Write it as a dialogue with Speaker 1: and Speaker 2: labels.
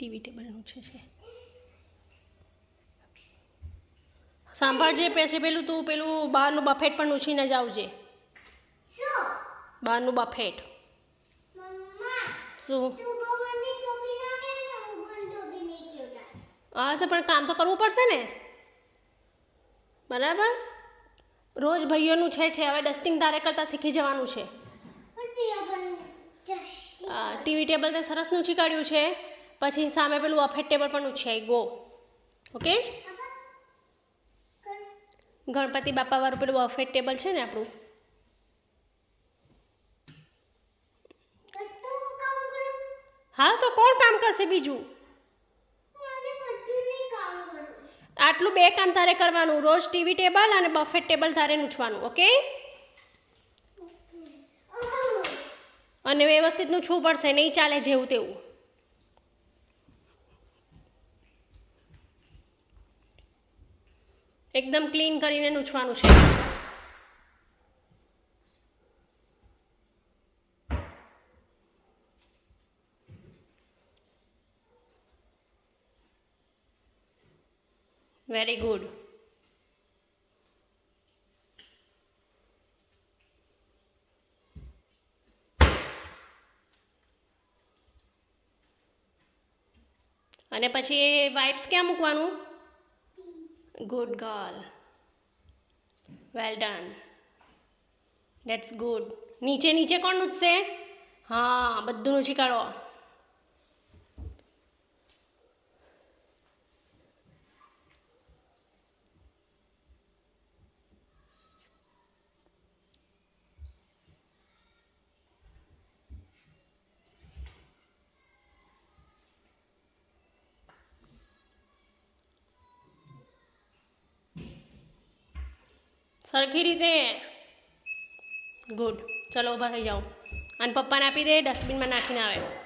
Speaker 1: TV ટેબલનું છે સાંભળજે પછી પેલું તું પેલું બહારનું બફેટ પણ ઉછીને જ આવજે બહારનું બફેટ શું હા તો પણ કામ તો કરવું પડશે ને બરાબર રોજ ભાઈઓનું છે હવે ડસ્ટિંગ તારે કરતાં શીખી જવાનું છે ટીવી ટેબલ તે સરસનું ઉછી કાઢ્યું છે પછી સામે પેલું બફેટ ટેબલ પણ ઉછાઈ ગો ઓકે ગણપતિ બાપાવાળું પેલું બફેટ ટેબલ છે ને આપણું હા તો કોણ કામ કરશે બીજું આટલું બે કામ તારે કરવાનું રોજ ટીવી ટેબલ અને બફેટ ટેબલ તારે નૂછવાનું ઓકે અને વ્યવસ્થિત નૂછવું પડશે નહીં ચાલે જેવું તેવું એકદમ ક્લીન કરીને નૂછવાનું છે વેરી ગુડ અને પછી એ વાઇપ્સ ક્યાં મૂકવાનું good girl well done that's good નીચે નીચે કોણ નૂછશે હા બધું નૂછી કાઢો સરખી રીતે ગુડ ચલો ઊભા થઈ જાઓ અને પપ્પાને આપી દે ડસ્ટબિનમાં નાખીને આવે